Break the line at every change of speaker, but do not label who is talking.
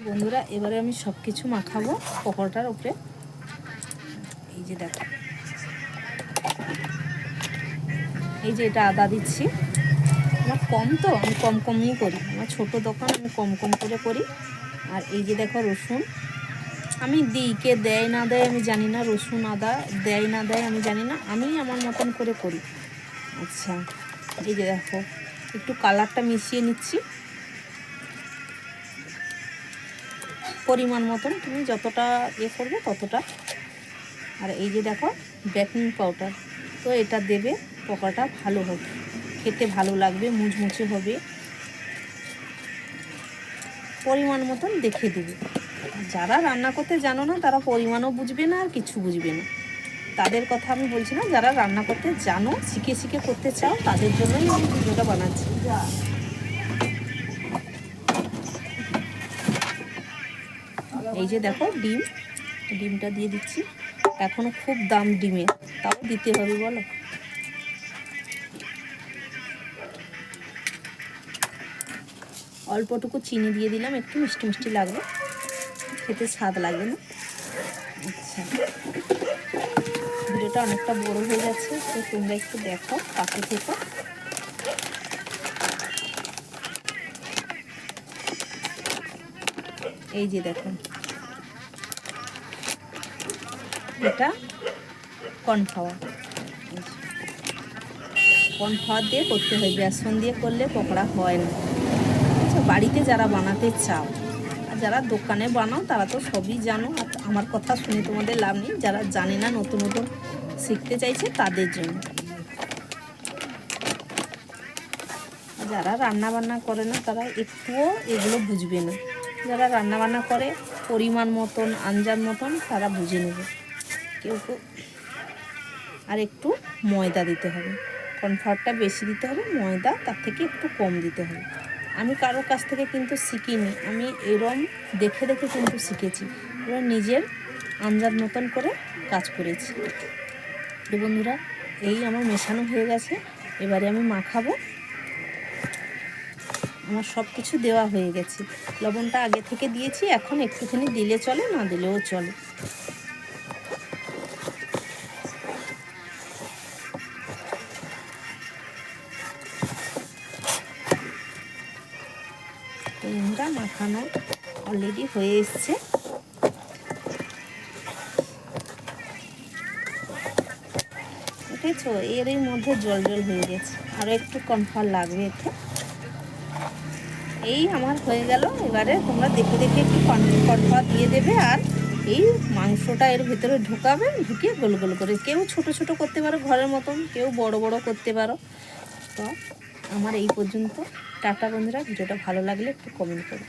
বন্ধুরা এবারে আমি সব কিছু মাখাবো পকোড়াটার উপরে। এই যে দেখো, এই যে এটা আদা দিচ্ছি। আমার কম তো, আমি কম কমই করি, আমার ছোট দোকান, আমি কম কম করে করি। আর এই যে দেখো রসুন আমি দিই, কে দেয় না দেয় আমি জানি না, রসুন আদা দেয় না দেয় আমি জানি না, আমি আমার মতন করে করি। আচ্ছা, এই যে দেখো একটু কালারটা মিশিয়ে নিচ্ছি পরিমাণ মতন, তুমি যতটা করবে ততটা। আর এই যে দেখো বেকিং পাউডার, তো এটা দেবে, পকোড়াটা ভালো হবে, খেতে ভালো লাগবে, মুচমুচে হবে। পরিমাণ মতন দেখে দেবে। যারা রান্না করতে জানো না তারা পরিমাণও বুঝবে না আর কিছু বুঝবে না, তাদের কথা আমি বলছি না। যারা রান্না করতে জানো, শিখে শিখে করতে চাও, তাদের জন্যই আমি ভিডিওটা বানাচ্ছি। এই যে দেখো ডিমটা দিয়ে দিচ্ছি। এখনো খুব দাম ডিমের, তাও দিতে হবে বলো। অল্পটুকু চিনি দিয়ে দিলাম, একটু মিষ্টি মিষ্টি লাগবে, খেতে স্বাদ লাগবে না। আচ্ছা, ভিডিওটা অনেকটা বড় হয়ে যাচ্ছে, তো তোমরা একটু দেখো, পাশে থেকো। এই যে দেখো, এটা কর্নফ্লাওয়ার দিয়ে করতে হয়, বেসন দিয়ে করলে পকোড়া হয় না। আচ্ছা, বাড়িতে যারা বানাতে চাও আর যারা দোকানে বানাও তারা তো সবই জানো, আর আমার কথা শুনে তোমাদের লাভ নেই। যারা জানে না, নতুন নতুন শিখতে চাইছে, তাদের জন্য। যারা রান্না বান্না করে না তারা একটুও এগুলো বুঝবে না। যারা রান্না বান্না করে পরিমাণ মতন, আঞ্জার মতন, তারা বুঝে নেবে। কেউ আর একটু ময়দা দিতে হবে, কর্নফ্লাওয়ারটা বেশি দিতে হবে, ময়দা তার থেকে একটু কম দিতে হবে। আমি কারোর কাছ থেকে কিন্তু শিখিনি, আমি এরম দেখে দেখে কিন্তু শিখেছি, এবার নিজের আন্দাজ মতন করে কাজ করেছি। তো বন্ধুরা, এই আমার মেশানো হয়ে গেছে, এবারে আমি মাখাবো। আমার সব কিছু দেওয়া হয়ে গেছে, লবণটা আগে থেকে দিয়েছি, এখন একটুখানি দিলে চলে, না দিলেও চলে। ডিমটা মাখানো অলরেডি হয়ে এসছে। দেখেছো, এরই মধ্যে জল জল হয়ে গেছে, আরও একটু কর্নফ্লাওয়ার লাগবে এতে। এই আমার হয়ে গেল। এবারে তোমরা দেখে দেখে একটু কর্নফ্লাওয়ার দিয়ে দেবে, আর এই মাংসটা এর ভেতরে ঢুকাবে, ঢুকিয়ে গোল গোল করে, কেউ ছোট ছোট করতে পারো ঘরের মতন, কেউ বড় বড় করতে পারো। তো আমার এই পর্যন্ত। টাটা বন্ধুরা, ভিডিওটা ভালো লাগলে একটু কমেন্ট করো।